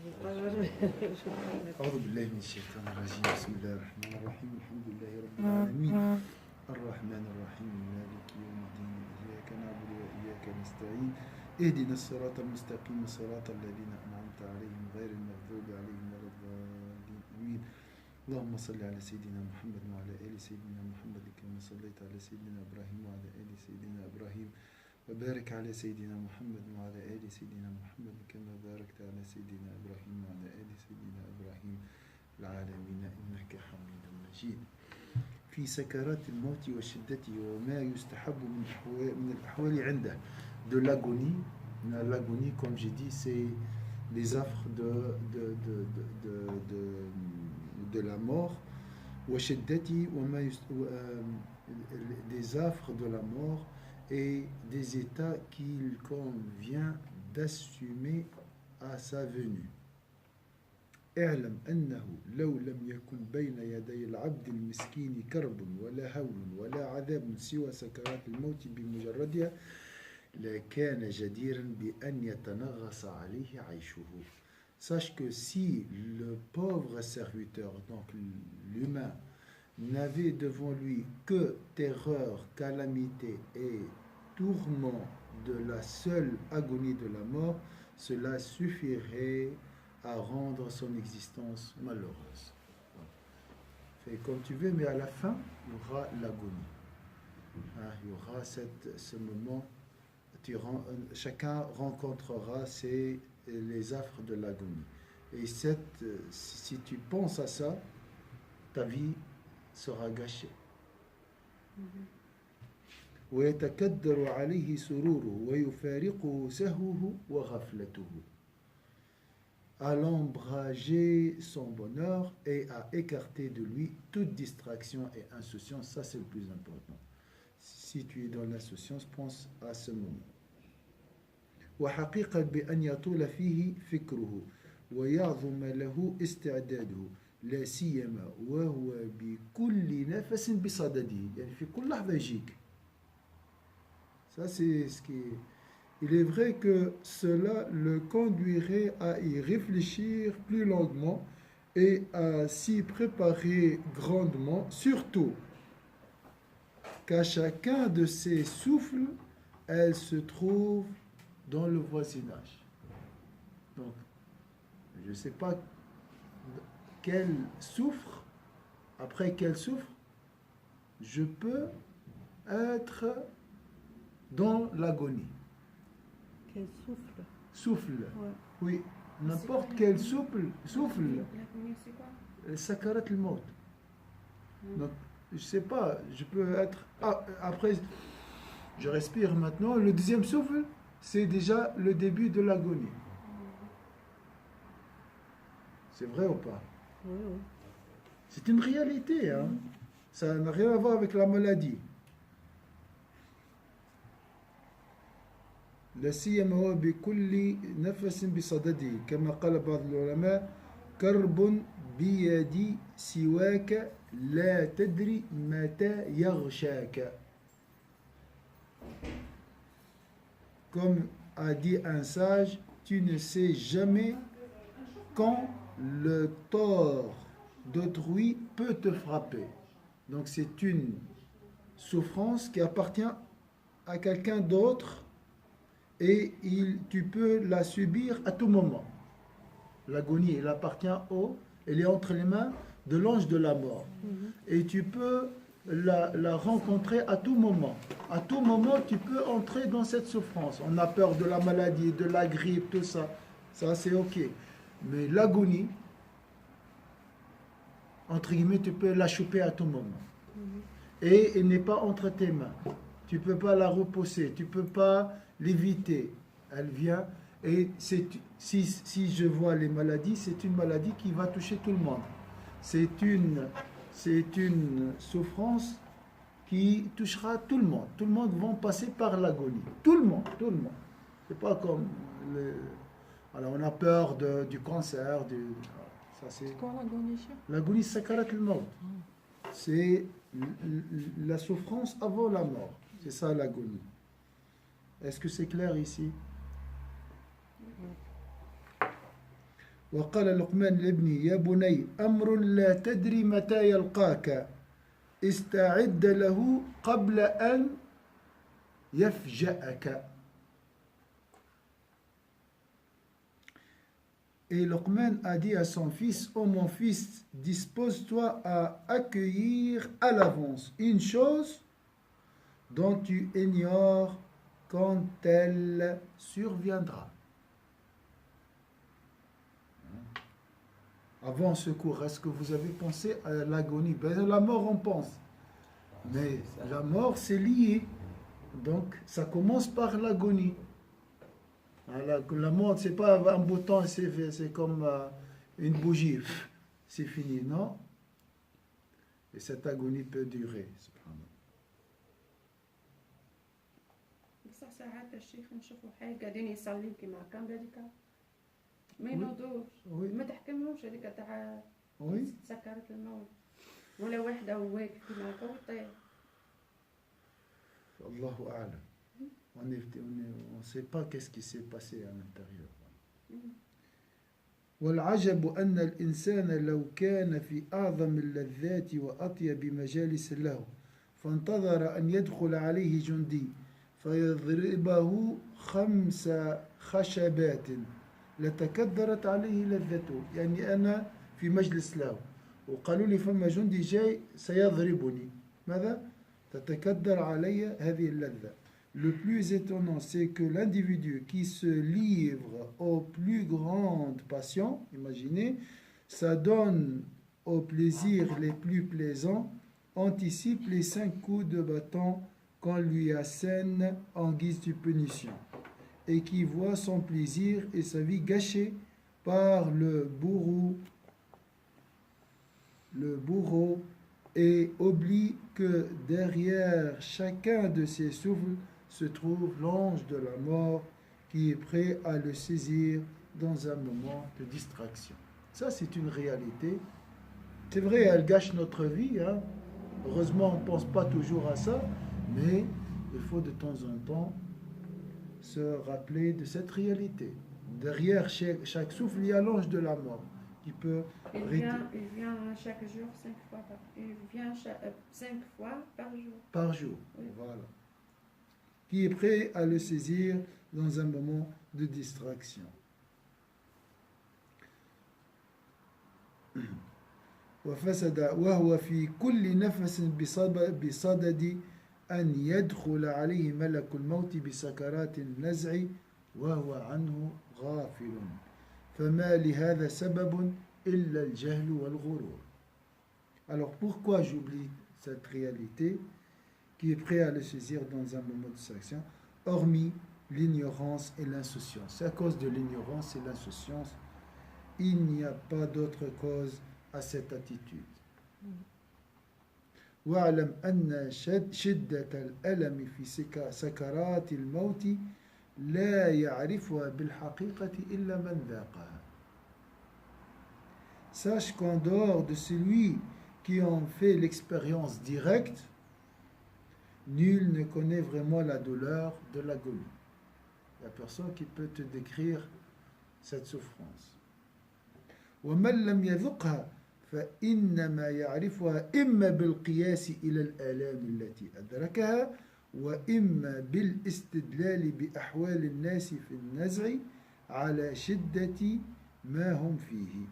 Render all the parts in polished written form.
أعوذ بالله من الشيطان الرجيم بسم الله الرحمن الرحيم الحمد لله رب العالمين الرحمن الرحيم مالك يوم الدين إياك نعبد وإياك نستعين اهدنا الصراط المستقيم صراط الذين أنعمت عليهم غير المغضوب عليهم ولا الضالين آمين اللهم صل على سيدنا محمد وعلى آل سيدنا محمد كما صليت على سيدنا إبراهيم وعلى آل سيدنا إبراهيم وبارك على سيدنا محمد وعلى آل سيدنا محمد كما باركت على سيدنا إبراهيم وعلى آل سيدنا إبراهيم العالمين إنك حميد مجيد في سكرات الموت وشدته وما يستحب من الأحوال عنده de l'agonie. L'agonie, comme j'ai dit, c'est les affres de la mort. وشدته وما des affres de la mort et des états qu'il convient d'assumer à sa venue. اعلم أنه لو لم يكن بين يدي العبد المسكين كرب ولا هول ولا عذاب سوى سكرات الموت بمجردها لكان جديرا بأن يتنغص عليه عيشه. Sache que si le pauvre serviteur, donc l'humain, n'avait devant lui que terreur, calamité et tourment de la seule agonie de la mort, cela suffirait à rendre son existence malheureuse. Fais comme tu veux, mais à la fin, il y aura l'agonie. Il y aura ce moment, chacun rencontrera les affres de l'agonie. Et si tu penses à ça, ta vie sera gâchée. ويتكدر عليه سروره ويفارقه سهوه وغفلته. À l'ombrager son bonheur et à écarter de lui toute distraction et insouciance. Ça, c'est le plus important. Si tu es dans l'insouciance, pense à ce moment. وحقيقة بأن يطول فيه فكره ويعظم له استعداده لا سيما وهو بكل نفس بصدده. يعني في كل لحظة يجيك. Ça, c'est ce qui est... Il est vrai que cela le conduirait à y réfléchir plus longuement et à s'y préparer grandement, surtout qu'à chacun de ces souffles, elle se trouve dans le voisinage. Donc, je ne sais pas quel souffre, après quel souffre, je peux être dans l'agonie. Quel souffle. Souffle. Ouais. Oui, n'importe quel souffle. L'agonie, c'est quoi? Sakarat al-maut. Donc, je sais pas, je peux être... après, je respire maintenant. Le deuxième souffle, c'est déjà le début de l'agonie. C'est vrai ou pas? Oui, oui. C'est une réalité. Hein? Ça n'a rien à voir avec la maladie. لا سيما هو بكل نفس بصدده كما قال بعض العلماء كرب بيد سواك لا تدري متى يغشاك. Comme a dit un sage, tu ne sais jamais quand le tort d'autrui peut te frapper. Donc c'est une souffrance qui appartient à quelqu'un d'autre et tu peux la subir à tout moment. L'agonie, elle appartient elle est entre les mains de l'ange de la mort. Et tu peux la rencontrer à tout moment. À tout moment, tu peux entrer dans cette souffrance. On a peur de la maladie, de la grippe, tout ça. Ça, c'est ok. Mais l'agonie, entre guillemets, tu peux la choper à tout moment. Et elle n'est pas entre tes mains. Tu ne peux pas la repousser, tu ne peux pas l'éviter. Elle vient et si je vois les maladies, c'est une maladie qui va toucher tout le monde. C'est une souffrance qui touchera tout le monde. Tout le monde va passer par l'agonie. Tout le monde, tout le monde. C'est pas comme... Alors on a peur du cancer. C'est quoi l'agonie? L'agonie, c'est sakarat al-maut. C'est la souffrance avant la mort. C'est ça l'agonie. Est-ce que c'est clair ici? وقال لقمان لابنه يا بني أمر لا تدري متى يلقاك استعد له قبل أن يفجأك. Et Luqman a dit à son fils, ô mon fils, dispose-toi à accueillir à l'avance une chose dont tu ignores quand elle surviendra. Avant secours, est-ce que vous avez pensé à l'agonie? Ben, la mort, on pense. Mais la mort, c'est lié. Donc, ça commence par l'agonie. La mort, c'est pas un bouton, c'est comme une bougie. C'est fini, non? Et cette agonie peut durer. بصح ساعات الشيخ نشوفوا حي قاعدين يصلي كيما كان هذيك ما ينوضوش ما تحكمهمش هذيك تاع سكرت الموت ولا واحدة هو واقف كيما هكا ويطير. الله أعلم. On ne sait pas qu'est-ce qui s'est passé à l'intérieur. والعجب أن الإنسان لو كان في أعظم اللذات وأطيب مجالس له فانتظر أن يدخل عليه جندي فيضربه 5 خشبات لتكدرت عليه لذته. يعني أنا في مجلس له وقالوا لي فما جندي جاي سيضربني، ماذا؟ تتكدر علي هذه اللذة. Le plus étonnant, c'est que l'individu qui se livre aux plus grandes passions, imaginez, ça donne aux plaisirs les plus plaisants, anticipe les 5 coups de bâton qu'on lui assène en guise de punition, et qui voit son plaisir et sa vie gâchés par le bourreau, et oublie que derrière chacun de ses souffles se trouve l'ange de la mort qui est prêt à le saisir dans un moment de distraction. Ça, c'est une réalité. C'est vrai, elle gâche notre vie, hein. Heureusement, on ne pense pas toujours à ça, mais il faut de temps en temps se rappeler de cette réalité. Derrière chaque souffle, il y a l'ange de la mort qui peut... Il vient chaque jour 5 fois il vient 5 fois par jour. Par jour, oui. Voilà. Qui est prêt à le saisir dans un moment de distraction. وفسد وهو في كل نفس بصدد أن يدخل عليه ملك الموت بسكرات النزع وهو عنه غافل فما لهذا سبب إلا الجهل والغرور. Alors pourquoi j'oublie cette réalité qui est prêt à le saisir dans un moment de distraction, hormis l'ignorance et l'insouciance? C'est à cause de l'ignorance et l'insouciance. Il n'y a pas d'autre cause à cette attitude. واعلم أن شدة الألم في سكرات الموت لا يعرفها بالحقيقة إلا من ذاقها. Sache qu'en dehors de celui qui en fait l'expérience directe, nul ne connaît vraiment la douleur de l'agonie. Il n'y a personne qui peut te décrire cette souffrance. ومن لم يذقها فإنما يعرفها إما بالقياس إلى الآلام التي أدركها وإما بالاستدلال بأحوال الناس في النزع على شدة ما هم فيه.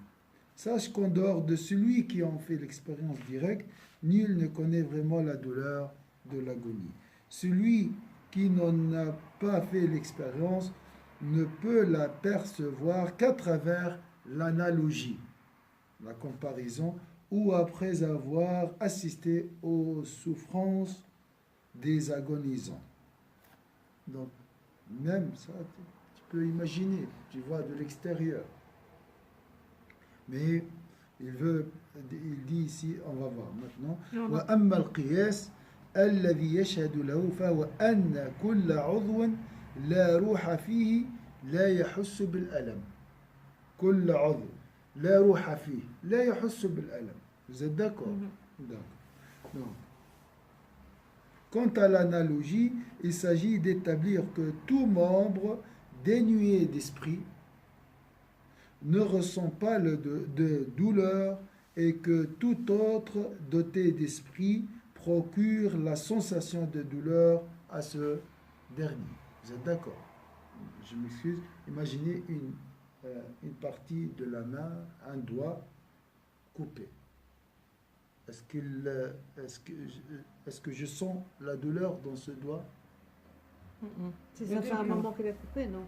Sache qu'en dehors de celui qui en fait l'expérience directe, nul ne connaît vraiment la douleur de l'agonie. Celui qui n'en a pas fait l'expérience ne peut la percevoir qu'à travers l'analogie, la comparaison, ou après avoir assisté aux souffrances des agonisants. Donc, même ça, tu peux imaginer, tu vois de l'extérieur. Mais il dit ici, on va voir maintenant, وأما القياس الذي يشهد له فهو أن كل عضو لا روح فيه لا يحس بالألم. كل عضو لا روح فيه لا يحس بالألم. Vous êtes d'accord? D'accord. Donc, quant à l'analogie, il s'agit d'établir que tout membre dénué d'esprit ne ressent pas de douleur et que tout autre doté d'esprit procure la sensation de douleur à ce dernier. Vous êtes d'accord? Je m'excuse. Imaginez une partie de la main, un doigt coupé. Est-ce que je sens la douleur dans ce doigt? Si ça fait un moment qu'il est coupé, non?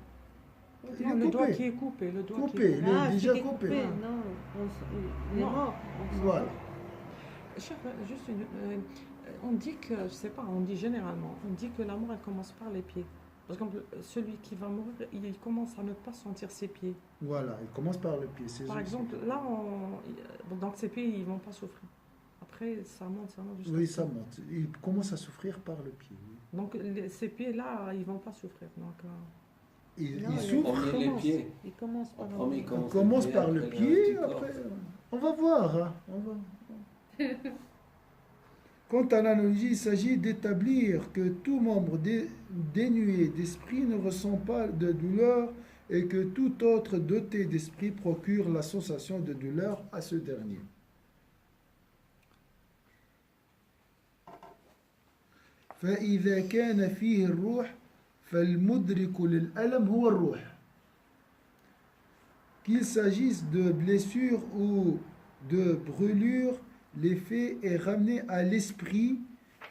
Non, le doigt qui est coupé. Le doigt coupé, qui est il est déjà coupé. Non, il est mort. Voilà. Chef, juste on dit que, je sais pas, on dit généralement, on dit que la mort, elle commence par les pieds. Par exemple, celui qui va mourir, il commence à ne pas sentir ses pieds. Voilà, il commence par le pied. Par exemple, là, donc ses pieds, ils vont pas souffrir. Après, ça monte jusqu'à... Oui, ça monte. Il commence à souffrir par le pied. Oui. Donc, ces pieds-là, ils vont pas souffrir. Donc, il souffre. Il commence par le pied. Après, on va voir. Hein. Quant à l'analogie, il s'agit d'établir que tout membre dénué d'esprit ne ressent pas de douleur et que tout autre doté d'esprit procure la sensation de douleur à ce dernier. فإذا كان فيه الروح فالمدرك للألم هو الروح. Qu'il s'agisse de blessures ou de brûlures, l'effet est ramené à l'esprit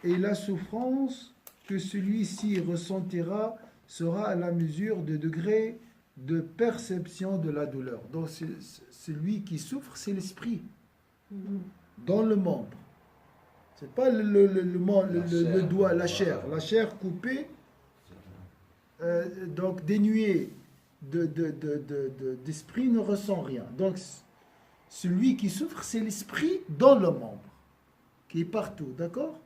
et la souffrance que celui-ci ressentira sera à la mesure de degré de perception de la douleur. Donc celui qui souffre, c'est l'esprit dans le membre. C'est pas le doigt, la chair coupée, donc dénuée d'esprit ne ressent rien. Donc celui qui souffre, c'est l'esprit dans le membre, qui est partout, d'accord?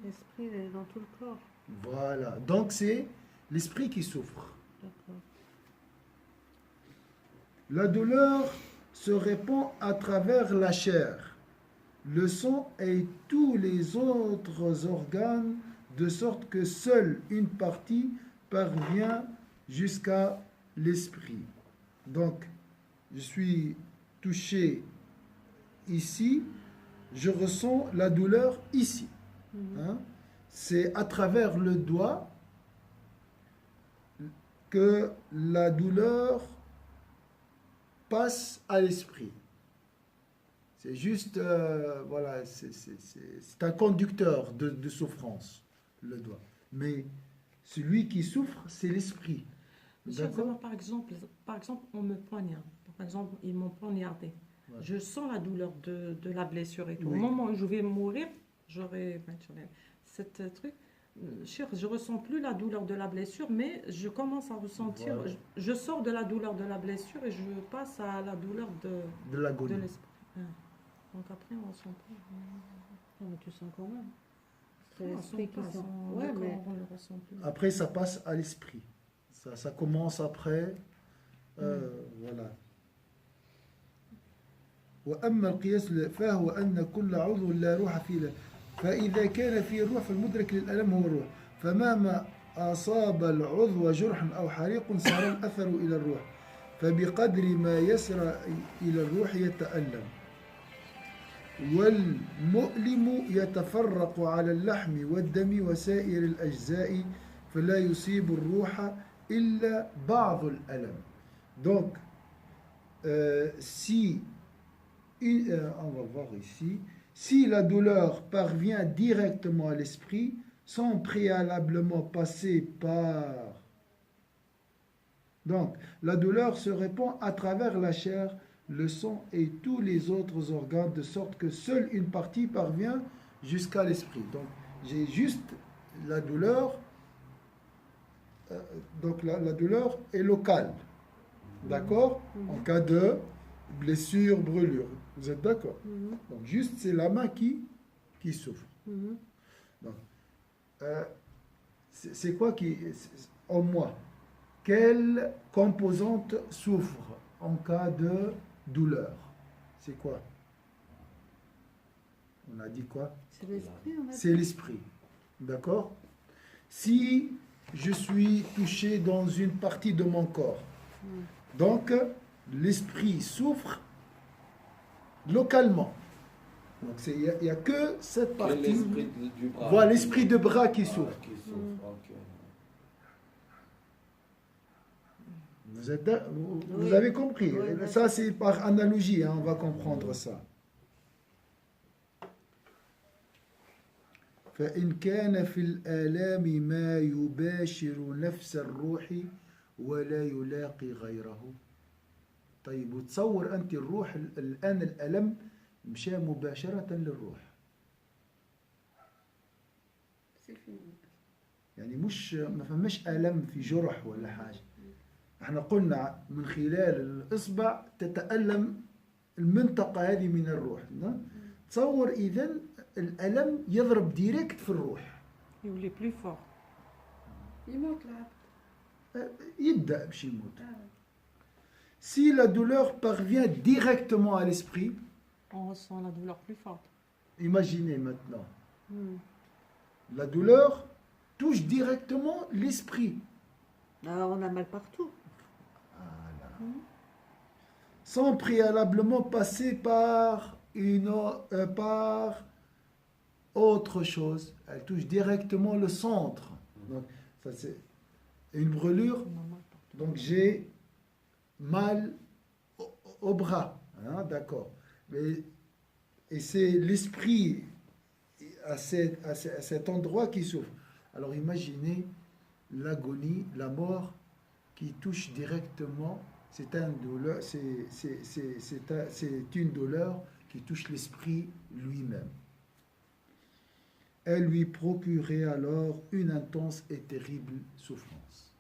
L'esprit est dans tout le corps. Voilà, donc c'est l'esprit qui souffre. D'accord. La douleur se répand à travers la chair, le sang et tous les autres organes, de sorte que seule une partie parvient jusqu'à l'esprit. Donc, je suis touché ici, je ressens la douleur ici. Hein? C'est à travers le doigt que la douleur passe à l'esprit. C'est juste, voilà, c'est un conducteur de souffrance, le doigt. Mais celui qui souffre, c'est l'esprit. D'accord. Par exemple, on me poignarde. Par exemple, ils m'ont poignardé. Ouais. Je sens la douleur de la blessure et tout. Oui. Au moment où je vais mourir, j'aurai cette truc. Je ressens plus la douleur de la blessure, mais je commence à ressentir. Voilà. Je sors de la douleur de la blessure et je passe à la douleur de l'esprit. Ouais. Donc après, on ressent pas. Non, mais tu sens quand même. C'est l'esprit qui sent. Ouais, mais on le ressent plus. Après, ça passe à l'esprit. Ça commence après. Voilà. وأما القياس فهو أن كل عضو لا روح فيه، فإذا كان فيه الروح فالمدرك للألم هو الروح، فمهما أصاب العضو جرح أو حريق صار الأثر إلى الروح، فبقدر ما يسرى إلى الروح يتألم، والمؤلم يتفرق على اللحم والدم وسائر الأجزاء فلا يصيب الروح إلا بعض الألم. Donc, on va voir ici, si la douleur parvient directement à l'esprit, sans préalablement passer par... Donc, la douleur se répand à travers la chair, le sang et tous les autres organes, de sorte que seule une partie parvient jusqu'à l'esprit. Donc, j'ai juste la douleur, donc la douleur est locale, d'accord? En cas de blessure, brûlure. Vous êtes d'accord? Donc, juste, c'est la main qui souffre. Donc, c'est quoi qui... En moi, quelle composante souffre en cas de douleur? C'est quoi? On a dit quoi? C'est l'esprit. C'est l'esprit. D'accord? Si je suis touché dans une partie de mon corps, Donc, l'esprit souffre localement. Donc, il n'y a que cette partie. L'esprit du bras. Voilà, l'esprit de bras qui souffre. Qui souffre, ok. Vous avez compris. Oui, Ça, c'est par analogie, hein, on va comprendre ça. فإن كان في الآلام ما يباشر نفس الروح ولا يلاقي غيره. طيب وتصور أنت الروح الآن الألم مشى مباشرة للروح. يعني مش ما فماش ألم في جرح ولا حاجة. احنا قلنا من خلال الإصبع تتألم المنطقة هذه من الروح. تصور إذن الألم يضرب ديريكت في الروح. يولي بلو فور. يموت العبد. يبدأ باش يموت. Si la douleur parvient directement à l'esprit, on ressent la douleur plus forte. Imaginez maintenant. La douleur touche directement l'esprit. Alors on a mal partout. Voilà. Sans préalablement passer par par autre chose. Elle touche directement le centre. Donc, ça c'est une brûlure. Donc j'ai mal au bras. Hein, d'accord. Et c'est l'esprit à cet endroit qui souffre. Alors imaginez l'agonie, la mort qui touche directement. C'est une douleur qui touche l'esprit lui-même. Elle lui procurait alors une intense et terrible souffrance.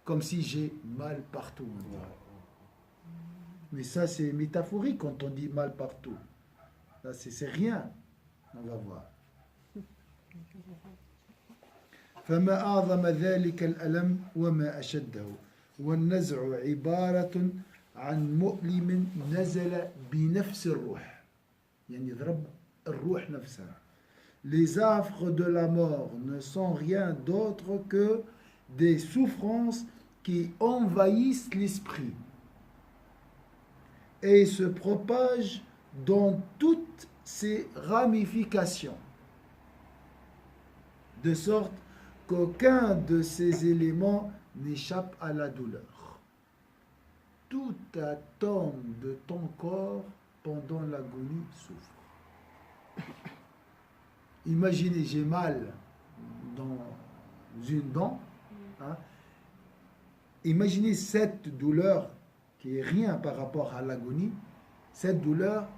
Comme si j'ai mal partout. Mais ça, c'est métaphorique quand on dit mal partout. Là, c'est rien. On va voir. فما أعظم ذلك الألم وما أشده والنزع عبارة عن مؤلم نزل بنفس الروح يعني يضرب الروح نفسها. Les affres de la mort ne sont rien d'autre que des souffrances qui envahissent l'esprit et se propagent dans toutes ses ramifications, de sorte qu'aucun de ces éléments n'échappe à la douleur. Tout atome de ton corps pendant l'agonie souffre. Imaginez, j'ai mal dans une dent. Hein. Imaginez cette douleur qui est rien par rapport à l'agonie, cette douleur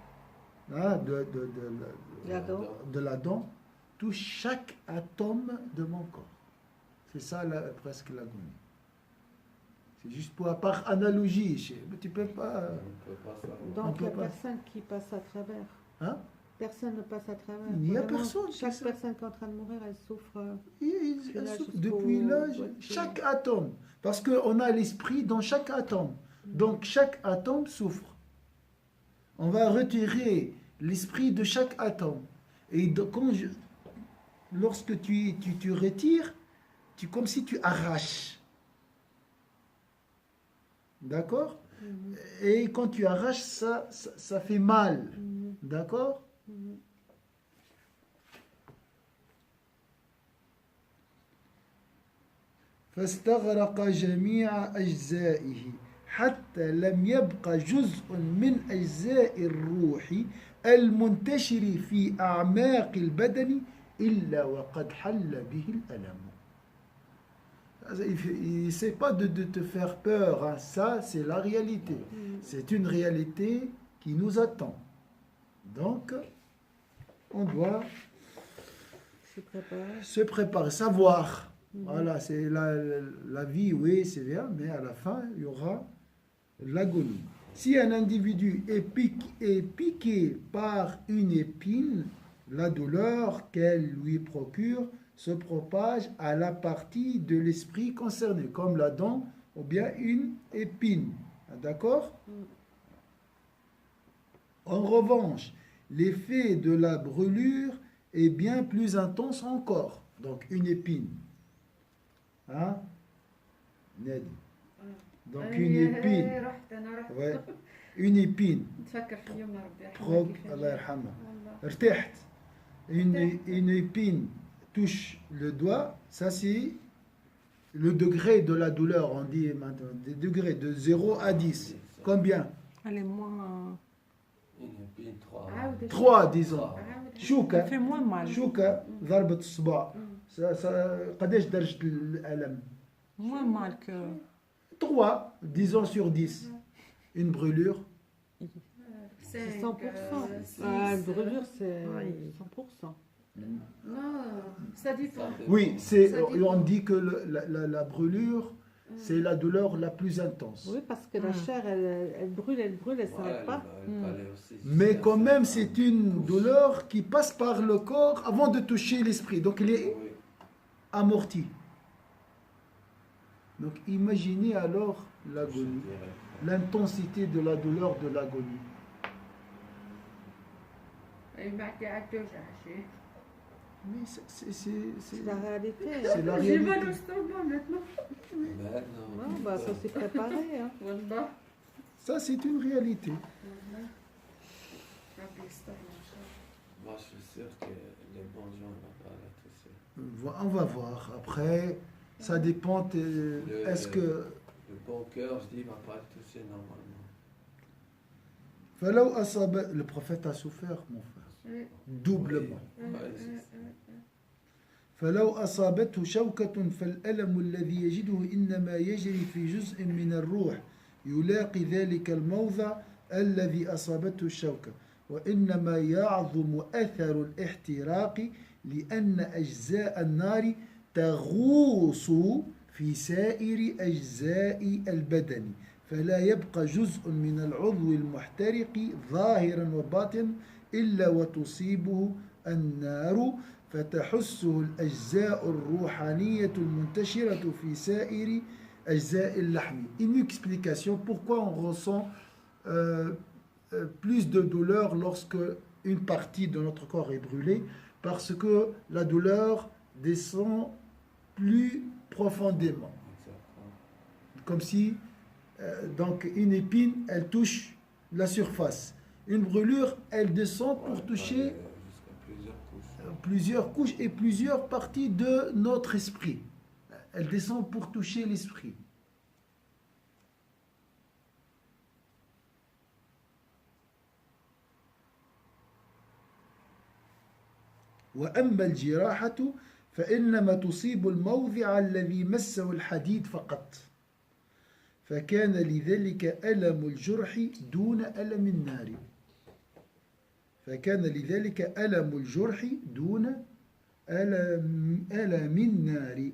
hein, de la dent touche chaque atome de mon corps. C'est ça presque l'agonie. C'est juste par analogie. Mais tu peux pas. Donc il n'y a personne qui passe à travers. Hein? Personne ne passe à travers. Il n'y a personne. Chaque personne qui est en train de mourir, elle souffre. Elle souffre depuis l'âge. Chaque atome. Parce qu'on a l'esprit dans chaque atome. Donc chaque atome souffre. On va retirer l'esprit de chaque atome. Et donc, lorsque tu retires, comme si tu arraches. D'accord? Et quand tu arraches, ça fait mal. D'accord? فاستغرق جميع أجزائه حتى لم يبق جزء من أجزاء الروح المنتشر في أعماق البدن إلا وقد حل به الألم. Il n'essaie pas de te faire peur, hein. Ça c'est la réalité. C'est une réalité qui nous attend. Donc, on doit se préparer, savoir. Voilà, c'est la vie, oui, c'est bien, mais à la fin, il y aura l'agonie. Si un individu est piqué par une épine, la douleur qu'elle lui procure se propage à la partie de l'esprit concernée, comme la dent ou bien une épine. D'accord? En revanche, l'effet de la brûlure est bien plus intense encore. Donc, une épine. Hein? Ned. Donc une épine, ouais, une épine, Allah yarhamha, ارتحت. Une épine touche le doigt, ça c'est le degré de la douleur, on dit maintenant, des degrés de 0 à 10. Combien? Elle est moins. Une épine 3. 3 disons. Ça شوكة fait moins mal. شوكة ضربة الصباع. قداش درجة الألم؟ Moins mal que. 3, disons sur 10. Une brûlure. C'est 100%. Brûlure, c'est 100%. Non, ça dépend. Oui, Ça dépend. on dit que la brûlure, c'est la douleur la plus intense. Oui, parce que la chair, elle brûle, elle ne s'arrête pas. Mais quand même, c'est une douleur qui passe par le corps avant de toucher l'esprit. Donc, il est amorti. Donc, imaginez alors l'agonie, l'intensité de la douleur de l'agonie. Mais C'est la réalité. c'est la J'ai réalité. mal au stomac maintenant. Non, bah, ça s'est préparé. Hein. Wallah. Ça, c'est une réalité. Moi, je suis sûr que les bons gens ne vont pas la toucher. On va voir. Après, ça dépend. Est-ce que. Le bon cœur, je dis, ne va pas le toucher normalement. Le prophète a souffert, mon frère. Doublement. Ouais, c'est ça. فلو أصابته شوكة فالألم الذي يجده إنما يجري في جزء من الروح يلاقي ذلك الموضع الذي أصابته الشوكة وإنما يعظم أثر الاحتراق لأن أجزاء النار تغوص في سائر أجزاء البدن فلا يبقى جزء من العضو المحترق ظاهرا وباطن إلا وتصيبه النار فتحسه الأجزاء الروحانية المنتشرة في سائر أجزاء اللحم. Une explication pourquoi on ressent plus de douleur lorsque une partie de notre corps est brûlée, parce que la douleur descend plus profondément. Comme si donc une épine, elle touche la surface. Une brûlure, elle descend pour toucher plusieurs couches et plusieurs parties de notre esprit. Elle descend pour toucher l'esprit. وأما الجراحة فإنما تصيب الموضع الذي مسه الحديد فقط فكان لذلك ألم الجرح دون ألم النار فكان لذلك ألم الجرح دون ألم النار.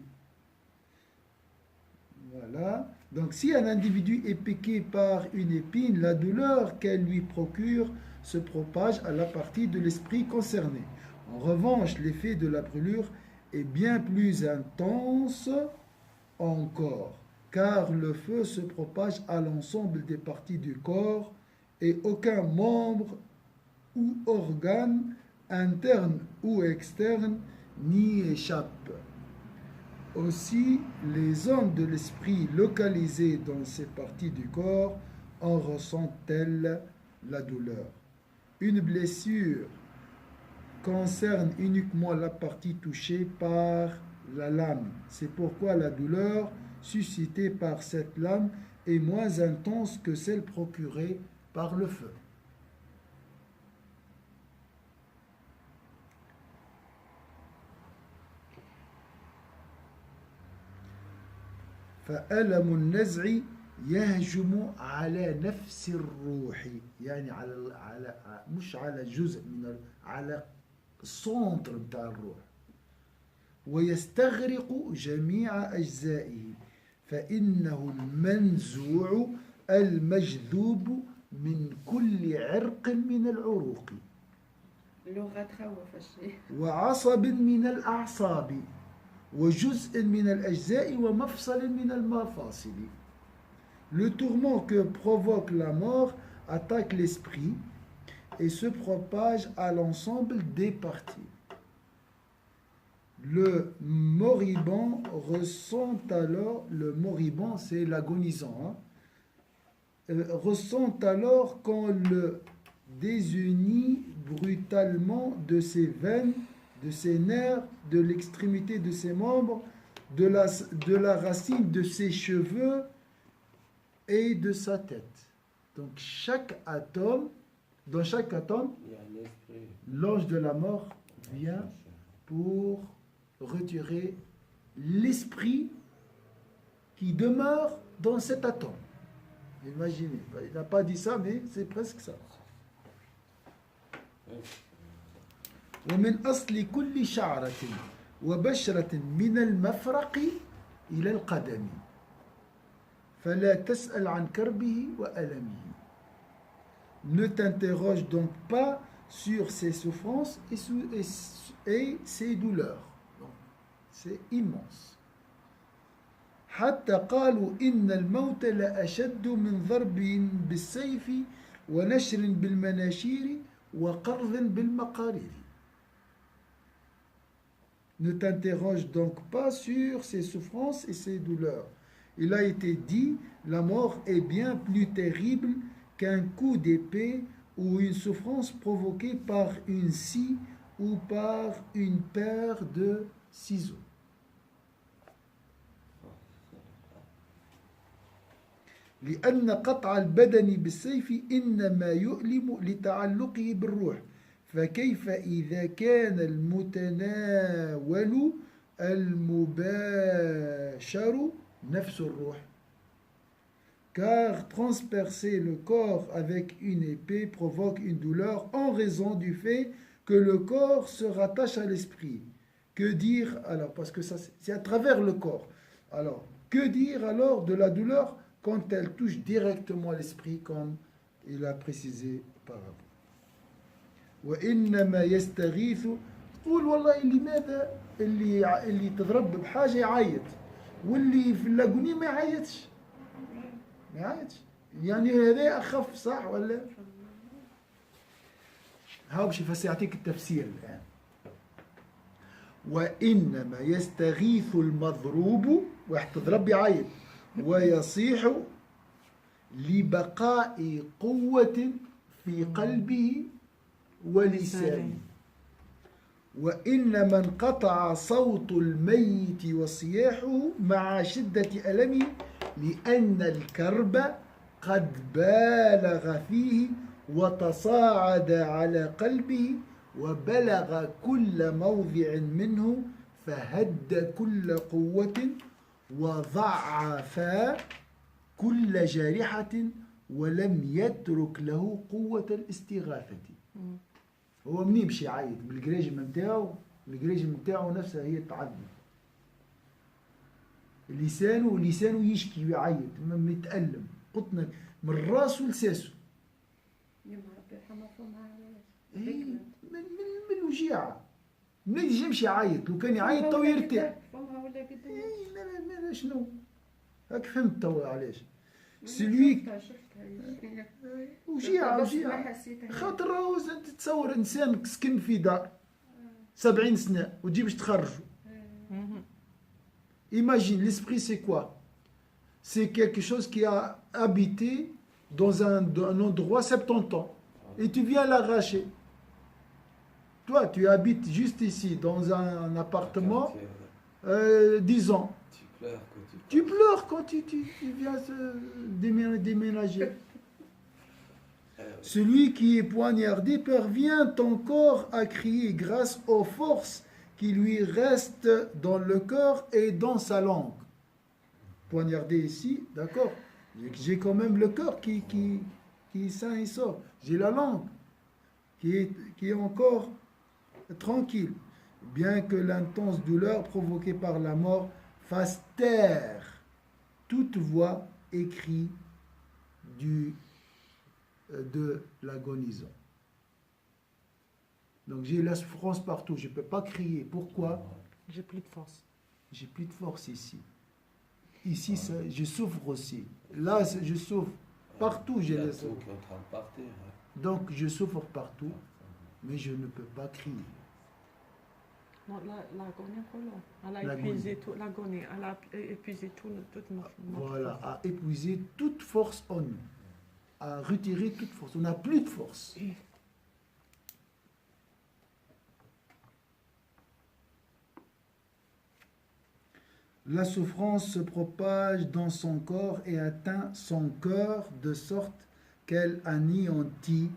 Voilà. Donc si un individu est piqué par une épine, la douleur qu'elle lui procure se propage à la partie de l'esprit concernée. En revanche, l'effet de la brûlure est bien plus intense encore, car le feu se propage à l'ensemble des parties du corps et aucun membre ou organe interne ou externe n'y échappe. Aussi, les ondes de l'esprit localisées dans ces parties du corps en ressentent-elles la douleur. Une blessure concerne uniquement la partie touchée par la lame. C'est pourquoi la douleur suscitée par cette lame est moins intense que celle procurée par le feu. فألم النزع يهجم على نفس الروح يعني على مش على جزء من على السنتر بتاع الروح ويستغرق جميع أجزائه فإنه المنزوع المجذوب من كل عرق من العروق وعصب من الأعصاب وجزء من الأجزاء ومفصل من المفاصل. Le tourment que provoque la mort attaque l'esprit et se propage à l'ensemble des parties. Le moribond ressent alors, le moribond c'est l'agonisant, hein? ressent alors qu'on le désunit brutalement de ses veines, de ses nerfs, de l'extrémité de ses membres, de la racine de ses cheveux et de sa tête. Donc dans chaque atome, l'ange de la mort vient pour retirer l'esprit qui demeure dans cet atome. Imaginez, il n'a pas dit ça, mais c'est presque ça. ومن أصل كل شعرة وبشرة من المفرق إلى القدم فلا تسأل عن كربه وألمه. Ne t'interroge donc pas sur ses souffrances et ses douleurs. C'est immense. حتى قالوا إن الموت لأشد من ضرب بالسيف ونشر بالمناشير وقرض بالمقارير. Ne t'interroge donc pas sur ses souffrances et ses douleurs. Il a été dit, la mort est bien plus terrible qu'un coup d'épée ou une souffrance provoquée par une scie ou par une paire de ciseaux. لأن قطع البدن بالسيف إنما يؤلم لتعلقه بالروح فكيف إذا كان المتناول المباشر نفس الروح. Car transpercer le corps avec une épée provoque une douleur en raison du fait que le corps se rattache à l'esprit. Que dire alors, parce que ça c'est à travers le corps. Alors, que dire alors de la douleur quand elle touche directement l'esprit, comme il a précisé auparavant. وإنما يستغيث قول والله لماذا اللي تضرب بحاجة يعيط واللي في اللاجوني ما يعيطش يعني هذا أخف صح ولا هاو باش يعطيك التفسير الآن. وإنما يستغيث المضروب واحد تضرب يعيط ويصيح لبقاء قوة في قلبه ولسانه. وإنما انقطع صوت الميت وصياحه مع شدة ألمه لأن الكرب قد بالغ فيه وتصاعد على قلبه وبلغ كل موضع منه فهد كل قوة وضعف كل جارحة ولم يترك له قوة الاستغاثة. هو منين يمشي يعيط بالجريجم نتاعو نفسها هي تعذب. لسانه يشكي ويعيط متألم قطنا من راسه لساسه. يا ربي يرحمها فمها من الوجيعة. منين يجي يمشي يعيط لو كان يعيط تو يرتاح. فمها ولا قدام. لا شنو؟ هاك فهمت تو علاش. سلوي وجيعة خاطر تتصور انسان سكن في دار 70 سنة وتجي باش تخرجه. Imagine, l'esprit c'est quoi? C'est quelque chose qui a habité dans un endroit 70 ans et tu viens l'arracher. Toi, tu habites juste ici dans un appartement 10 ans. Tu pleures quand tu viens déménager. Celui qui est poignardé parvient encore à crier grâce aux forces qui lui restent dans le corps et dans sa langue. Poignardé ici, d'accord. J'ai quand même le cœur qui est sain et sauf. J'ai la langue qui est encore tranquille. Bien que l'intense douleur provoquée par la mort fasse taire toute voix et cri de l'agonisant. Donc j'ai la souffrance partout, je ne peux pas crier. Pourquoi? J'ai plus de force. J'ai plus de force ici. Ici, je souffre aussi. Là, je souffre. Partout, j'ai la souffrance. Donc je souffre partout, mais je ne peux pas crier. Non, l'agonie, elle a épuisé toute l'agonie, elle a épuisé toute notre. Voilà, a épuisé toute force en nous. à retirer toute force. On n'a plus de force. La souffrance se propage dans son corps et atteint son cœur de sorte qu'elle anéantit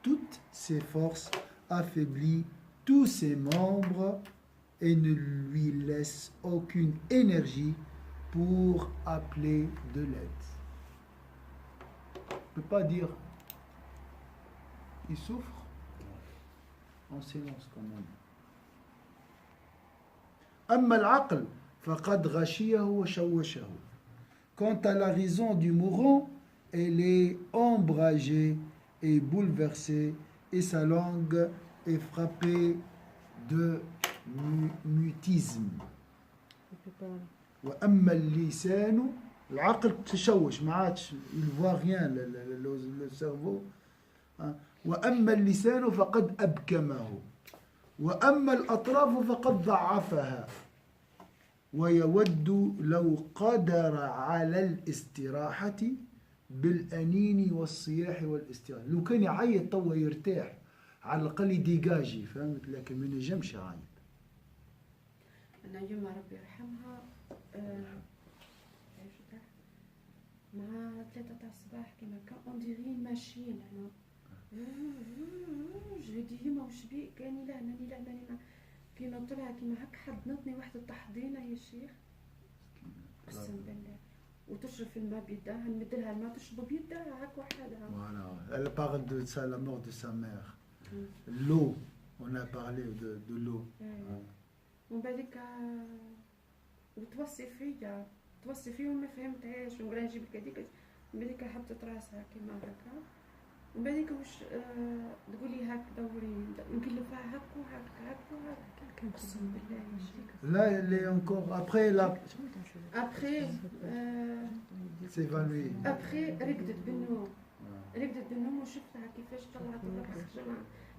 toutes ses forces, affaiblit tous ses membres et ne lui laisse aucune énergie pour appeler de l'aide. On ne peut pas dire il souffre en silence comme on dit. أما العقل فقد غشيه وشوشه. Quant à la raison du mourant, elle est ombragée et bouleversée, et sa langue est frappée de mutisme. وأما اللسان العقل تشوش ما عادش il voit rien le cerveau. وأما اللسان فقد أبكمه وأما الأطراف فقد ضعفها ويود لو قدر على الاستراحة بالأنين والصياح والاستراحة. لو كان يعيط توا يرتاح على الأقل يديجاجي فهمت لكن ما نجمش يعيط. أنا يما ربي يرحمها مع 3 تاع الصباح كيما كان اون ديري ماشين أنا جو دي يما وش بيك كاني لا ماني لا ماني كي نطلع كيما هكا حضنتني واحد الطحضينة يا شيخ قسم بالله وتشرب في الماء بيدها نمدلها الماء تشرب بيدها هاك وحدها. Voilà, elle parle de ça, la mort de sa mère. L'eau, on a parlé de l'eau. ومن بعدك وتوصي فيا وما فهمتهاش ونقول نجيب لك هذيك من بعدك حطت راسها كيما هكا ومن بعدك واش تقولي هاك دوري نكلفها هاك وهاك قسم بالله يا شيخ. Là, elle est encore après la. Après s'évanouir. Après رقدت بالنوم وشفتها كيفاش طلعت الخشمة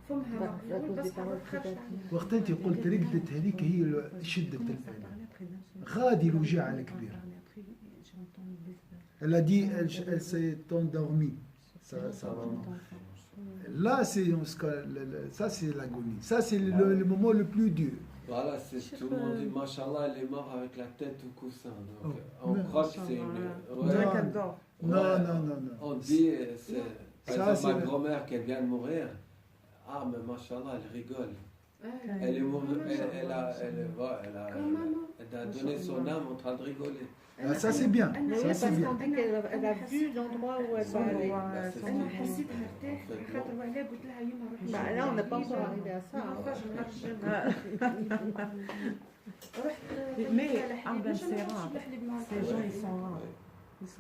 فمها مقفول بس ما خرجت عليها. وقت انت قلت رقدت هذيك هي شدة الألم. غادي الوجع الكبير. Elle a dit elle s'est endormie. Là, ça c'est l'agonie. Ça c'est le moment le plus dur. Voilà, tout le monde dit, Machallah, elle est morte avec la tête au coussin. Donc, on croit que c'est une... Non. On dit, par exemple, ma grand-mère qui vient de mourir, ah, mais Machallah, elle rigole. Elle est morte, elle a donné son âme en train de rigoler. Ah, ça c'est bien, ça c'est bien. Elle a vu l'endroit où elle va aller. Là, on n'est pas encore arrivé à ça. Mais Arben, c'est rare. Ces gens, ils sont rares.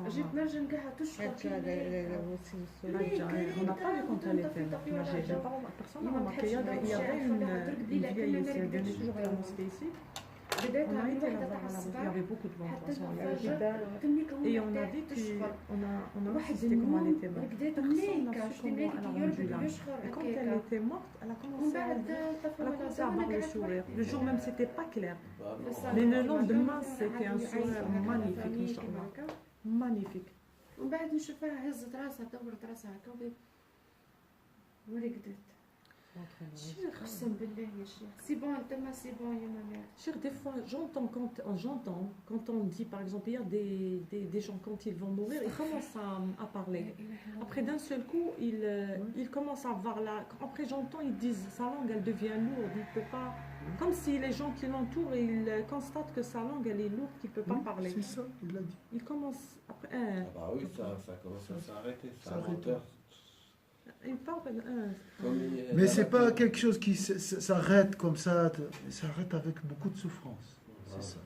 جيت نرجع نلقاها تشخر on n'a pas vu quand elle était personne n'a remarqué. Il y avait une vieille ici, elle venait toujours à la mosquée ici. On a été là-bas à la mosquée, il y avait beaucoup de vent de toute façon. Et on a dit qu'on a assisté comment elle était morte. Personne n'a su comment elle a rendu l'âme. Et quand elle était morte, elle a commencé à avoir le sourire. Le jour même, c'était pas clair. Mais le lendemain, c'était un sourire magnifique, Inch'Allah. Magnifique. ومن بعد نشوفها هزت راسها دورت راسها هكا ورقدت. شيخ قسم بالله يا شيخ سي بون تما سي بون يا مامي. Cher, des fois j'entends quand on dit par exemple il y a des gens quand ils vont mourir ils commencent à parler. Après d'un seul coup ils commencent à avoir après j'entends ils disent sa langue elle devient lourde, il peut pas, comme si les gens qui l'entourent ils constatent que sa langue elle est lourde, qu'il peut pas parler. C'est ça, il l'a dit. Il commence après Ah bah oui, ça commence à s'arrêter. C'est un moteur. il parle Mais c'est pas quelque chose qui s'arrête comme ça, ça s'arrête avec beaucoup de souffrance. C'est ça.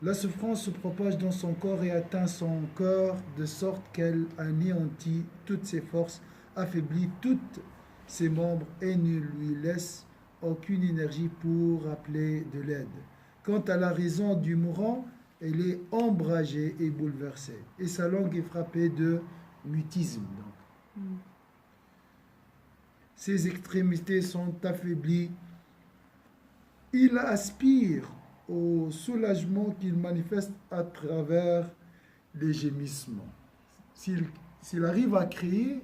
La souffrance se propage dans son corps et atteint son corps de sorte qu'elle anéantit toutes ses forces, affaiblit toutes ses membres et ne lui laisse aucune énergie pour appeler de l'aide. Quant à la raison du mourant, elle est ombragée et bouleversée, et sa langue est frappée de mutisme. Donc. Ses extrémités sont affaiblies. Il aspire au soulagement qu'il manifeste à travers les gémissements. s'il arrive à créer,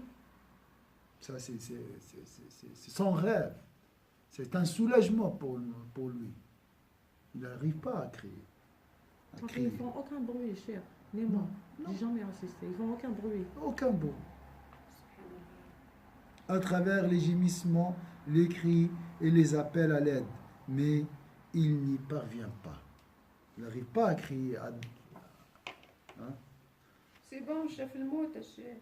ça c'est son rêve. C'est un soulagement pour lui. Il n'arrive pas à créer. Ils ne font aucun bruit, cher. Ni moi. J'ai jamais assisté. Ils font aucun bruit. Aucun bruit. À travers les gémissements, les cris et les appels à l'aide. Mais il n'y parvient pas. Il n'arrive pas à crier. سي بون شاف الموت الشيخ.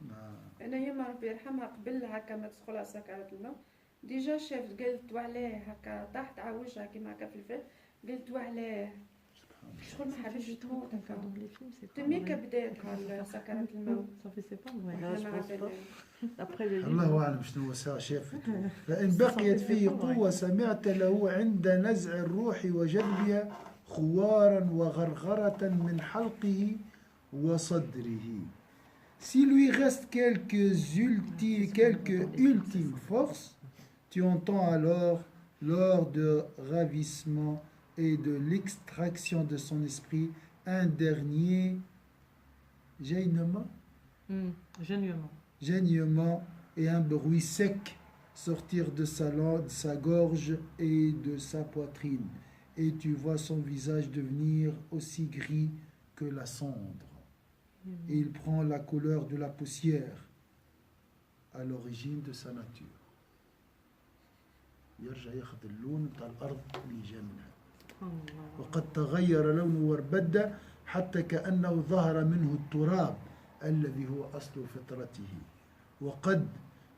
انا يما ربي يرحمها قبل هكا ما تدخل على سكرات الموت ديجا شافت قالت عليه هكا طاحت على وجهها كيما هكا في الفيلم قالت عليه شغل ما حبش تموت هكا تميكا بدات سكرات الموت صافي سي با الله اعلم شنو شافت. فان بقيت فيه قوه سمعت له عند نزع الروح وجذبها خوارا وغرغره من حلقه وصدره. S'il lui reste quelques ultimes forces, tu entends alors, lors de ravissement et de l'extraction de son esprit, un dernier gênement et un bruit sec sortir de sa langue, de sa gorge et de sa poitrine. Et tu vois son visage devenir aussi gris que la cendre. Et il prend la couleur de la poussière à l'origine de sa nature. يرجع ياخذ اللون بتاع الارض اللي جاء منها. وقد تغير لونه واربد حتى كأنه ظهر منه التراب الذي هو أصل فطرته. وقد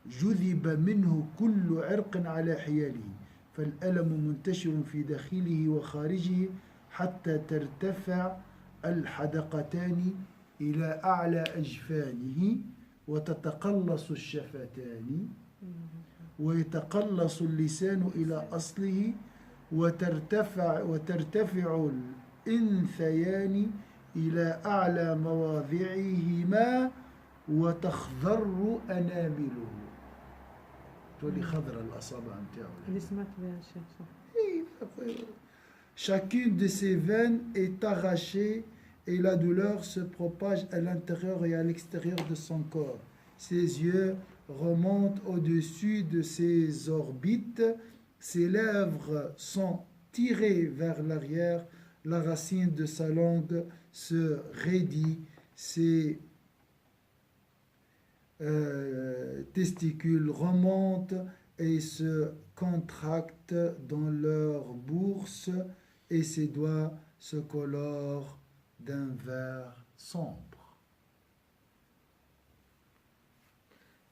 جذب منه كل عرق على حياله فالألم منتشر في داخله وخارجه حتى ترتفع الحدقتان إلى أعلى أجفانه وتتقلص الشفتان ويتقلص اللسان إلى أصله وترتفع الإنثيان إلى أعلى مواضعهما وتخضر أنامله. تولي خضر الأصابع نتاعو. Chacune de ses veines est arrachée et la douleur se propage à l'intérieur et à l'extérieur de son corps. Ses yeux remontent au-dessus de ses orbites, ses lèvres sont tirées vers l'arrière, la racine de sa langue se raidit, ses testicules remontent et se contractent dans leur bourse et ses doigts se colorent d'un vert sombre.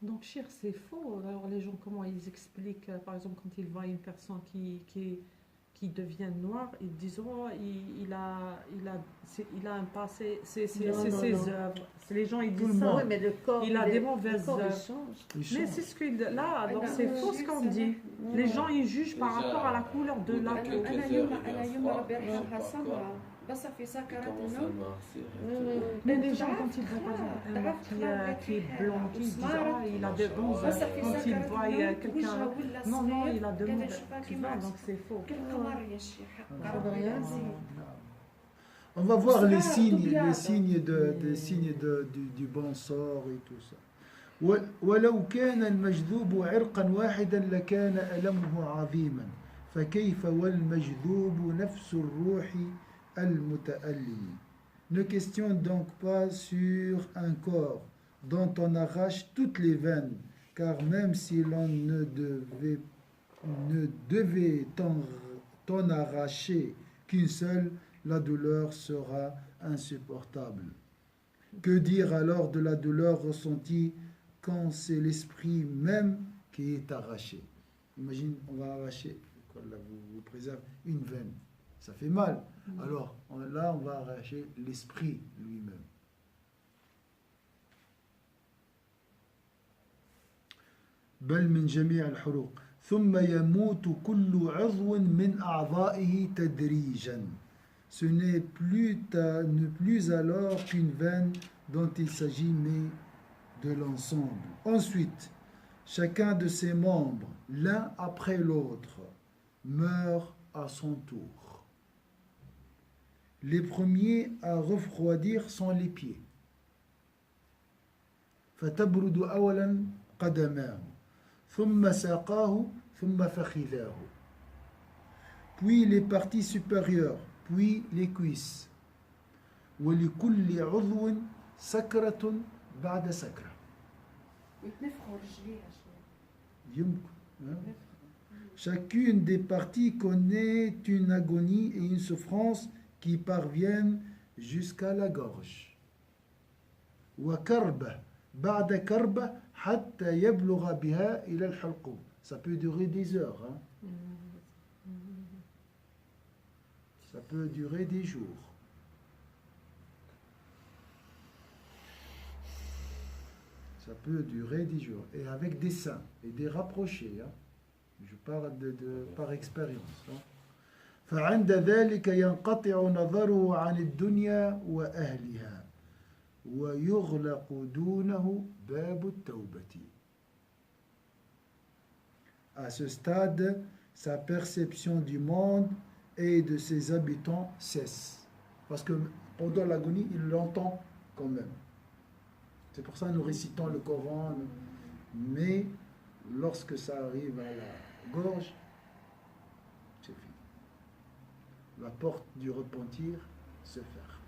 Donc, cher, c'est faux. Alors, les gens, comment ils expliquent, par exemple, quand ils voient une personne qui devient noire, ils disent, oh, il a un passé, c'est ses œuvres. Les gens, ils disent ça. Oui, mais le corps, il a des mauvaises œuvres. Mais c'est ce qu'il là, donc c'est faux ce qu'on dit. Les gens, ils jugent par rapport à la couleur de la peau. Mais les gens, quand ils voient par exemple un noir qui est blanc, ils disent ah, il a de bons œuvres. Quand ils voient quelqu'un, non, il a de mauvais. Tu vois, donc c'est faux. On va voir les signes du bon sort et tout ça. ولو كان المجذوب عرقا واحدا لكان ألمه عظيما فكيف والمجذوب نفس الروح المتألم. Ne questionne donc pas sur un corps dont on arrache toutes les veines, car même si l'on ne devait t'en arracher qu'une seule, la douleur sera insupportable. Que dire alors de la douleur ressentie quand c'est l'esprit même qui est arraché? Imagine, on va arracher, vous préserve une veine, ça fait mal. Alors là, on va arracher l'esprit lui-même. بل من جميع الحروق ثم يموت كل عضو من أعضائه تدريجا. Ce n'est plus alors qu'une veine dont il s'agit, mais de l'ensemble. Ensuite, chacun de ses membres, l'un après l'autre, meurt à son tour. Les premiers à refroidir sont les pieds. فتبرد أولا قدماه ثم ساقاه ثم فخذاه puis les parties supérieures puis les cuisses ولكل عضو سكرة بعد سكرة chacune des parties connaît une agonie et une souffrance qui parviennent jusqu'à la gorge وكربة بعد كربة حتى يبلغ بها إلى الحلقوم. Ça peut durer des heures, hein? Ça peut durer des jours. Ça peut durer des jours. Et avec des saints et des rapprochés, hein? Je parle par expérience, hein? فعند ذلك ينقطع نظره عن الدنيا وأهلها ويغلق دونه باب التوبة. À ce stade, sa perception du monde et de ses habitants cesse. Parce que pendant l'agonie, il l'entend quand même. C'est pour ça que nous récitons le Coran. Mais lorsque ça arrive à la gorge, c'est fini. La porte du repentir se ferme.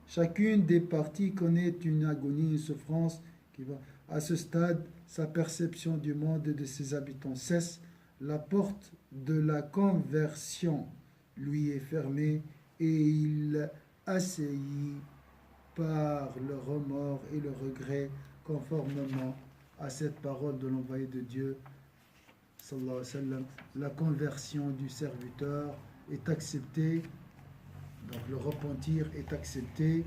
Chacune des parties connaît une agonie, une souffrance qui va. À ce stade, sa perception du monde et de ses habitants cesse. La porte de la conversion lui est fermée et il assaillit par le remords et le regret conformément à cette parole de l'envoyé de Dieu sallallahu alayhi wa sallam. La conversion du serviteur est acceptée, donc le repentir est accepté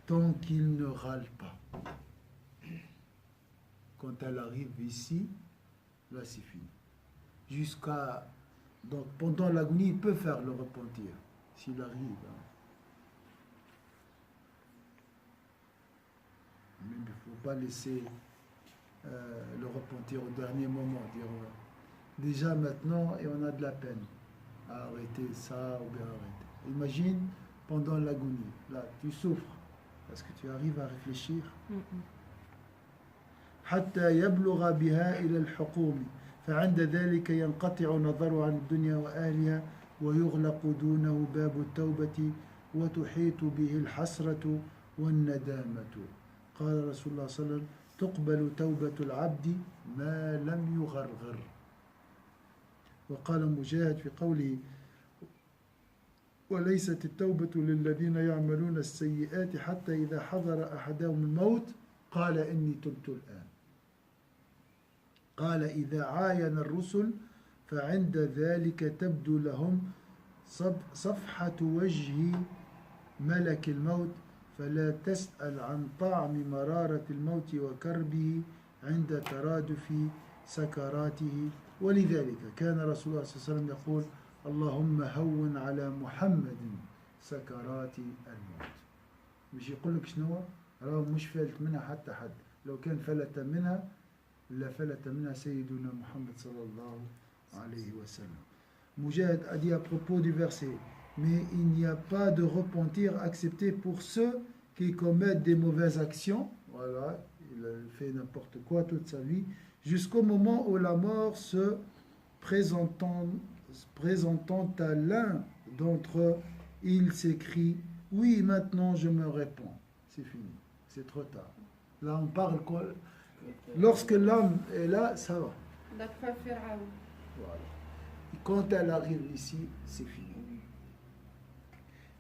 tant qu'il ne râle pas. Quand elle arrive ici, là c'est fini. Jusqu'à... Donc pendant l'agonie, il peut faire le repentir, s'il arrive. Hein. Mais il ne faut pas laisser le repentir au dernier moment. Dire, déjà maintenant, et on a de la peine à arrêter ça ou bien arrêter. Imagine pendant l'agonie, là tu souffres, parce que tu arrives à réfléchir. حتى يبلغ بها إلى الحقوم فعند ذلك ينقطع نظره عن الدنيا وأهلها ويغلق دونه باب التوبة وتحيط به الحسرة والندامة. قال رسول الله صلى الله عليه وسلم تقبل توبة العبد ما لم يغرغر. وقال مجاهد في قوله وليست التوبة للذين يعملون السيئات حتى إذا حضر أحدهم الموت قال إني تبت الآن. قال إذا عاين الرسل فعند ذلك تبدو لهم صفحة وجه ملك الموت فلا تسأل عن طعم مرارة الموت وكربه عند ترادف سكراته. ولذلك كان رسول الله صلى الله عليه وسلم يقول اللهم هون على محمد سكرات الموت. مش يقول لك شنو؟ راه مش فلت منها حتى حد. لو كان فلت منها لفلت منها سيدنا محمد صلى الله alayhi wa sallam. Mujahid a dit à propos du verset, mais il n'y a pas de repentir accepté pour ceux qui commettent des mauvaises actions. Voilà, il a fait n'importe quoi toute sa vie, jusqu'au moment où la mort se présentant à l'un d'entre eux, il s'écrie oui, maintenant je me répands. C'est fini, c'est trop tard. Là on parle quoi? Lorsque l'âme est là, ça va. Voilà. Et quand elle arrive ici, c'est fini.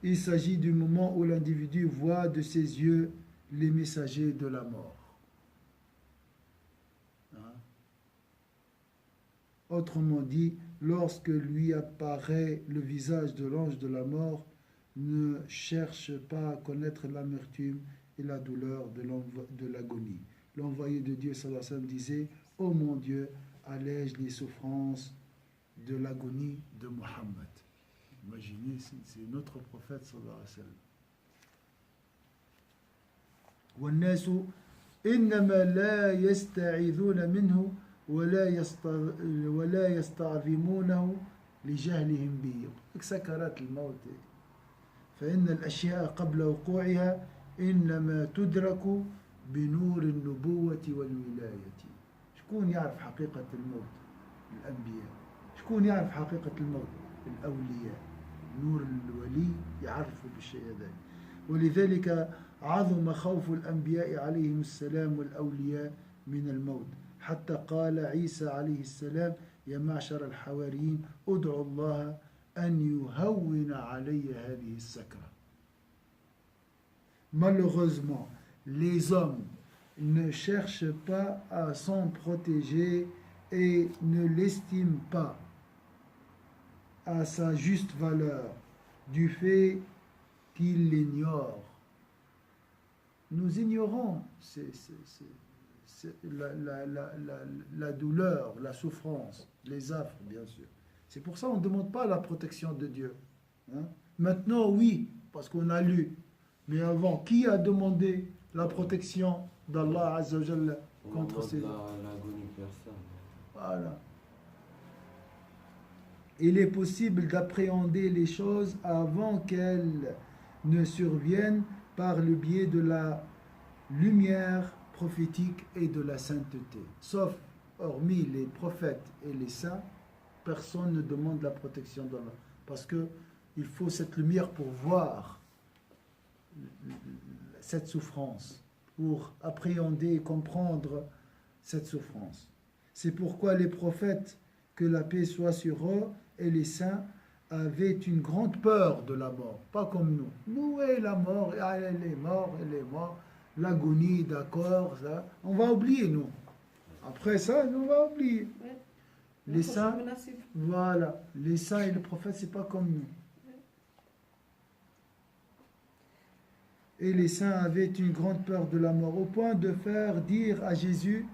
Il s'agit du moment où l'individu voit de ses yeux les messagers de la mort. Hein? Autrement dit, lorsque lui apparaît le visage de l'ange de la mort, ne cherche pas à connaître l'amertume et la douleur de l'agonie. L'envoyé de Dieu sallallahu alayhi wa sallam disait « Oh mon Dieu, allège les souffrances de l'agonie de Muhammad. » Imaginez, c'est notre prophète sallallahu alayhi wa sallam. والناس إنما لا يستعيذون منه ولا يستعظمونه لجهلهم به. سكرات الموت فإن الأشياء قبل وقوعها إنما تدرك بنور النبوة والولاية. شكون يعرف حقيقة الموت؟ الأنبياء. شكون يعرف حقيقة الموت؟ الأولياء. نور الولي يعرفوا بالشيء هذا. ولذلك عظم خوف الأنبياء عليهم السلام والأولياء من الموت، حتى قال عيسى عليه السلام: يا معشر الحواريين ادعوا الله أن يهون علي هذه السكرة. Malheureusement, les hommes ne cherchent pas à s'en protéger et ne l'estiment pas à sa juste valeur du fait qu'ils l'ignorent. Nous ignorons la douleur, la souffrance, les affres, bien sûr. C'est pour ça qu'on ne demande pas la protection de Dieu. Hein? Maintenant, oui, parce qu'on a lu. Mais avant, qui a demandé la protection d'Allah Azza wa Jalla contre ces... Voilà. Il est possible d'appréhender les choses avant qu'elles ne surviennent par le biais de la lumière prophétique et de la sainteté. Sauf, hormis les prophètes et les saints, personne ne demande la protection d'Allah. Parce qu'il faut cette lumière pour voir cette souffrance, pour appréhender et comprendre cette souffrance. C'est pourquoi les prophètes, que la paix soit sur eux, et les saints avaient une grande peur de la mort, pas comme nous. Nous, et la mort, elle est morte, l'agonie, d'accord, ça, on va oublier, nous. Après ça, on va oublier. Les saints, voilà, les saints et les prophètes, c'est pas comme nous. Et les saints avaient une grande peur de la mort, au point de faire dire à Jésus,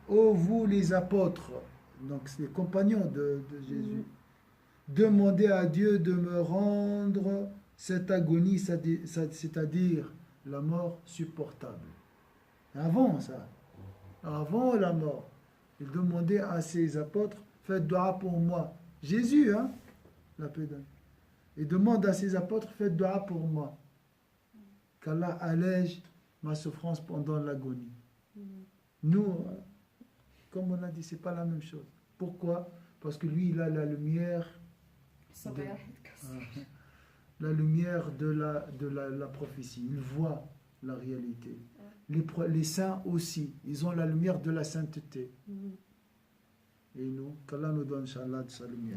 ô vous les apôtres, donc c'est les compagnons de Jésus, demandez à Dieu de me rendre cette agonie, c'est-à-dire la mort supportable. Avant ça, avant la mort, il demandait à ses apôtres, faites dua pour moi. Jésus, hein, la paix d'Allah. Il demande à ses apôtres, faites dua pour moi, qu'Allah allège ma souffrance pendant l'agonie. Nous, comme on a dit, c'est pas la même chose. Pourquoi? Parce que lui, il a la lumière de la prophétie. Il voit la réalité. Les saints aussi, ils ont la lumière de la sainteté. Et nous, qu'Allah nous donne, Inch'Allah, de sa lumière.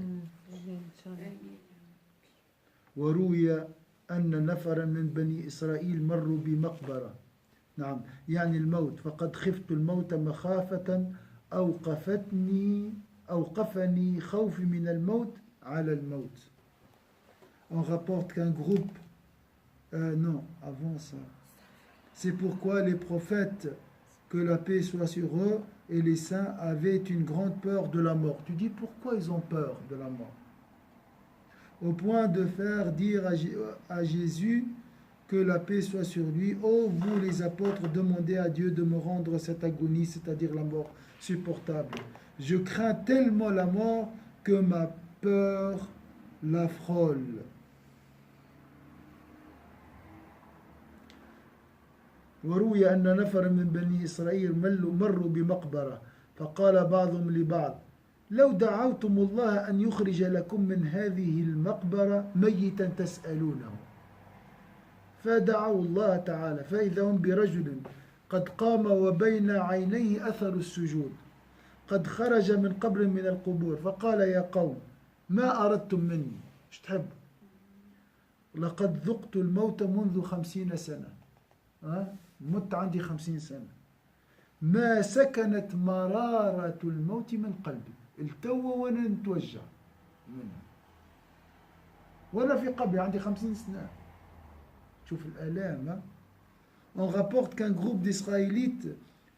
وروي أن نفرا من بني إسرائيل مروا بمقبرة. نعم، يعني الموت. فقد خفت الموت مخافة أوقفني خوفي من الموت على الموت. On rapporte qu'un groupe... non, avant ça. C'est pourquoi les prophètes, que la paix soit sur eux, et les saints avaient une grande peur de la mort. Tu dis pourquoi ils ont peur de la mort? Au point de faire dire à Jésus, que la paix soit sur lui, ô vous les apôtres, demandez à Dieu de me rendre cette agonie, c'est-à-dire la mort supportable. Je crains tellement la mort que ma peur la frôle. وروي أن نفر من بني إسرائيل مروا بمقبرة فقال بعضهم لبعض لو دعوتم الله أن يخرج لكم من هذه المقبرة ميتا تسألونه فدعوا الله تعالى فإذا هم برجل قد قام وبين عينيه أثر السجود قد خرج من قبر من القبور فقال يا قوم ما أردتم مني ايش تحب لقد ذقت الموت منذ 50 سنة مت عندي 50 سنة ما سكنت مرارة الموت من قلبي التو وانا نتوجع منها ولا في قبري عندي 50 سنة شوف الآلام. On rapporte qu'un groupe d'Israélites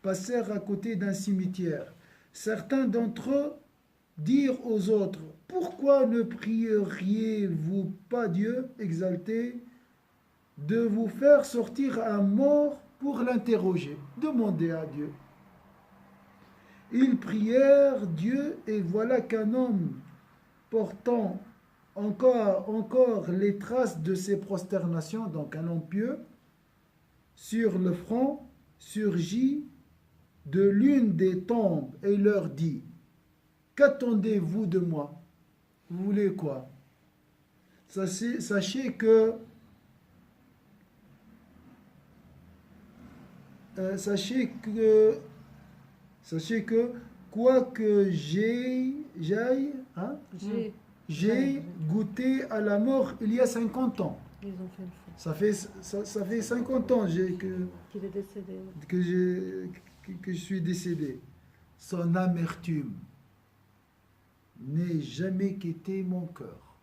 passèrent à côté d'un cimetière. Certains d'entre eux dirent aux autres, pourquoi ne prieriez-vous pas Dieu exalté de vous faire sortir un mort pour l'interroger? Demandez à Dieu. Ils prièrent Dieu et voilà qu'un homme portant encore les traces de ces prosternations, donc un homme pieux, sur le front, surgit de l'une des tombes et leur dit: qu'attendez-vous de moi? Vous voulez quoi? Sachez que quoi que j'aille, hein, j'ai goûté à la mort il y a 50 ans. Ils ont fait le faux. Ça fait 50 ans Qu'il est décédé. que je suis décédé. Son amertume n'est jamais quitté mon cœur.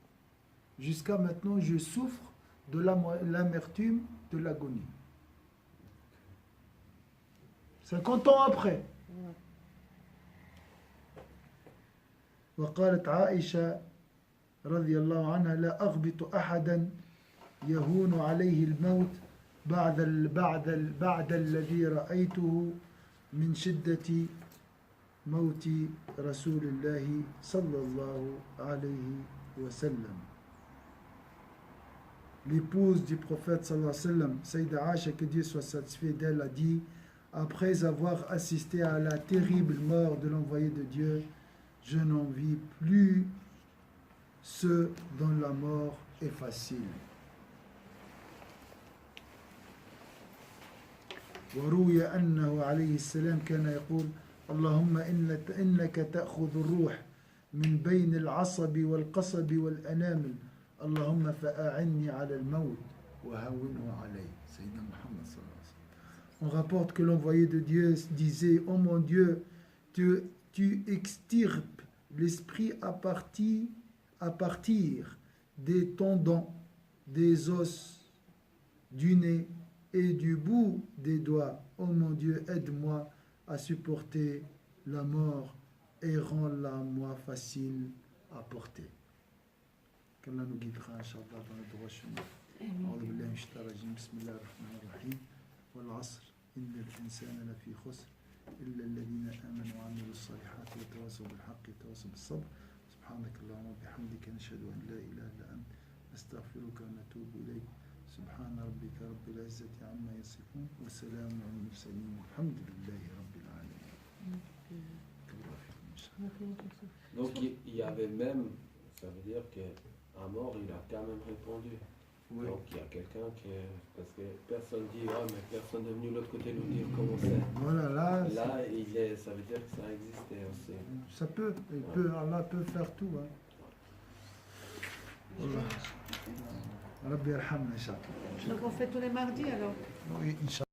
Jusqu'à maintenant, je souffre de l'amertume de l'agonie. 50 ans après. وقالت عائشة رضي الله عنها: لا أغبط أحدا يهون عليه الموت بعد الذي رأيته من شدة موت رسول الله صلى الله عليه وسلم. L'épouse du prophète sallallahu alayhi wa sallam, Sayyida Aisha, que Dieu soit satisfait d'elle, a dit: après avoir assisté à la terrible mort de l'envoyé de Dieu, je n'envie plus ceux dont la mort est facile. وروي أنه عليه السلام كان يقول: اللهم إنك تأخذ الروح من بين العصب والقصب والأنامل، اللهم فأعني على الموت وهونه علي. Sayyidina Muhammad sallallahu alayhi wa sallam. On rapporte que l'envoyé de Dieu disait: oh mon Dieu, tu extirpes l'esprit à partir des tendons, des os, du nez et du bout des doigts. Oh mon Dieu, aide-moi à supporter la mort et rends-la moi facile à porter. Qu'Allah nous guidera, Inch'Allah, dans le droit chemin. أعوذ بالله من الشيطان الرجيم. بسم الله الرحمن الرحيم. والعصر إن الإنسان لفي خسر إلا الذين آمنوا وعملوا الصالحات وتواصوا بالحق وتواصوا بالصبر. سبحانك اللهم وبحمدك نشهد أن لا إله إلا أنت نستغفرك ونتوب إليك. سبحان ربك رب العزة عما يصفون وسلام على المرسلين والحمد لله رب العالمين. Donc il y avait même, ça veut dire qu'à mort il a quand même répondu. Oui. Donc il y a quelqu'un qui est... Parce que personne dit: ah mais personne n'est venu de l'autre côté nous dire comment c'est. Voilà, là il est, ça veut dire que ça existait aussi. Ça peut, Allah peut faire tout. Hein. Rabbi yarhamna, Inch'Allah. Donc on fait tous les mardis alors? Oui, Inch'Allah.